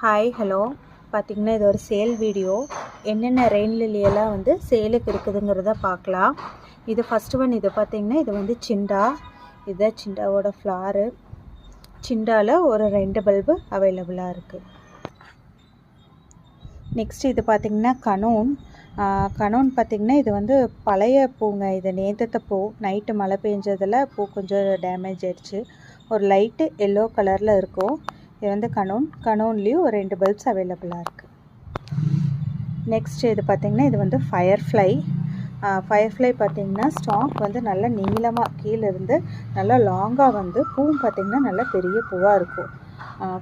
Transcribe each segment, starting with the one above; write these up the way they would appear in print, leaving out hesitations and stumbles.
Hi hello பார்த்திங்கன்னா இது ஒரு சேல் வீடியோ. என்னென்ன ரெயின் லில்லியெல்லாம் வந்து சேலுக்கு இருக்குதுங்கிறத பார்க்கலாம். இது ஃபஸ்ட்டு ஒன். இது பார்த்திங்கன்னா இது வந்து சிண்டா. இதுதான் சிண்டாவோட ஃப்ளாரு. சிண்டாவில் ஒரு 2 பல்பு அவைலபிளாக இருக்குது. நெக்ஸ்ட் இது பார்த்திங்கன்னா கனோன். கனோன் பார்த்திங்கன்னா இது வந்து பழைய பூங்க. இது நேத்தத்த பூ. நைட்டு மழை பெஞ்சதில் பூ கொஞ்சம் டேமேஜ் ஆயிடுச்சு. ஒரு லைட்டு எல்லோ கலரில் இருக்கும். இது வந்து கனோன்லேயும் ஒரு 2 பல்ப்ஸ் அவைலபிளாக இருக்குது. நெக்ஸ்ட் இது பார்த்திங்கன்னா இது வந்து ஃபயர்ஃப்ளை. ஃபயர்ஃப்ளை பார்த்திங்கன்னா ஸ்டாக் வந்து நல்லா நீளமாக கீழே இருந்து நல்லா லாங்காக வந்து பூவும் பார்த்திங்கன்னா நல்லா பெரிய பூவாக இருக்கும்.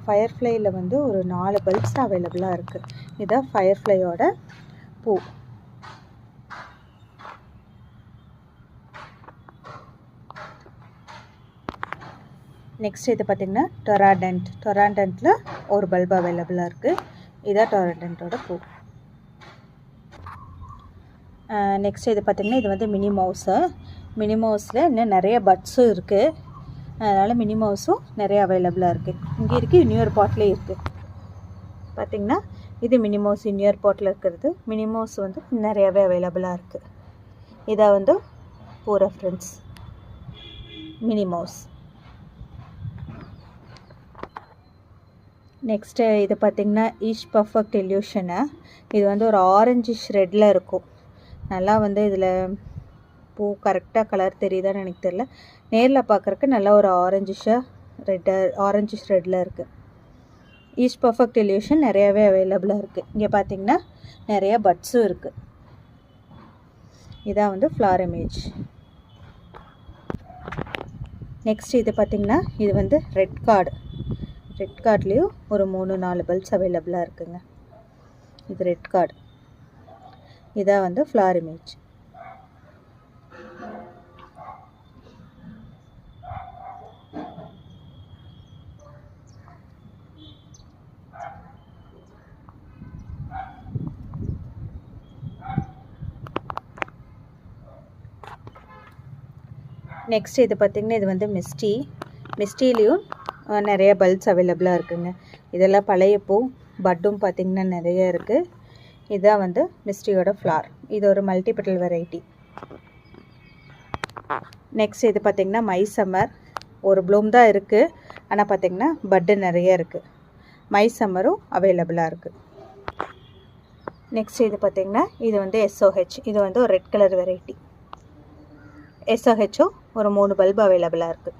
ஃபயர்ஃப்ளையில் வந்து ஒரு 4 பல்ப்ஸ் அவைலபிளாக இருக்குது. இதுதான் ஃபயர்ஃப்ளையோட பூ. நெக்ஸ்ட் இது பார்த்திங்கன்னா டொராண்டன்ட்டில் ஒரு பல்ப் அவைலபிளாக இருக்குது. இதான் டொராண்டன்ட்டோட பூ. நெக்ஸ்ட் இது பார்த்திங்கன்னா இது வந்து மினி மவுஸு. மினி மவுஸில் இன்னும் நிறைய பட்ஸும் இருக்குது. அதனால் மினி மவுஸும் நிறைய அவைலபிளாக இருக்குது. இங்கே இருக்குது, இன்னொரு பாட்லேயும் இருக்குது. பார்த்திங்கன்னா இது மினி மவுஸ் இன்னொரு பாட்டில் இருக்கிறது. மினி மவுஸ் வந்து நிறையாவே அவைலபிளாக இருக்குது. இதான் வந்து பூ ரெஃபரன்ஸ் மினி மவுஸ். நெக்ஸ்ட்டு இது பார்த்திங்கன்னா ஈச் பர்ஃபெக்ட் இல்யூஷனு. இது வந்து ஒரு ஆரஞ்சு ஷ்ரெட்டில் இருக்கும். நல்லா வந்து இதில் பூ கரெக்டாக கலர் தெரியுதான்னு எனக்கு தெரியல. நேரில் பார்க்குறக்கு நல்லா ஒரு ஆரஞ்சு ஷ்ரெட்டில் இருக்குது. ஈச் பர்ஃபெக்ட் இல்யூஷன் நிறையாவே அவைலபிளாக இருக்குது. இங்கே பார்த்திங்கன்னா நிறைய பட்ஸும் இருக்குது. இதான் வந்து ஃப்ளார் இமேஜ். நெக்ஸ்ட் இது பார்த்திங்கன்னா இது வந்து ரெட் கார்ட்லேயும் ஒரு 3-4 பல்ப்ஸ் அவைலபிளாக இருக்குங்க. இது ரெட் கார்டு. இதான் வந்து ஃப்ளார் இமேஜ். நெக்ஸ்ட் இது பார்த்திங்கன்னா இது வந்து மிஸ்டிலையும் நிறைய பல்ப்ஸ் அவைலபிளாக இருக்குங்க. இதெல்லாம் பழைய பூ. பட்டும் பார்த்திங்கன்னா நிறைய இருக்குது. இதுதான் வந்து மிஸ்டியோட ஃப்ளார். இது ஒரு மல்டிபெட்டல் வெரைட்டி. நெக்ஸ்ட் இது பார்த்திங்கன்னா மை சம்மர். ஒரு ப்ளூம் தான் இருக்குது, ஆனால் பார்த்திங்கன்னா பட்டு நிறைய இருக்குது. மை சம்மரும் அவைலபிளாக இருக்குது. நெக்ஸ்ட் இது பார்த்திங்கன்னா இது வந்து SOH. இது வந்து ஒரு ரெட் கலர் வெரைட்டி. SOHம் ஒரு 3 பல்பு அவைலபிளாக இருக்குது.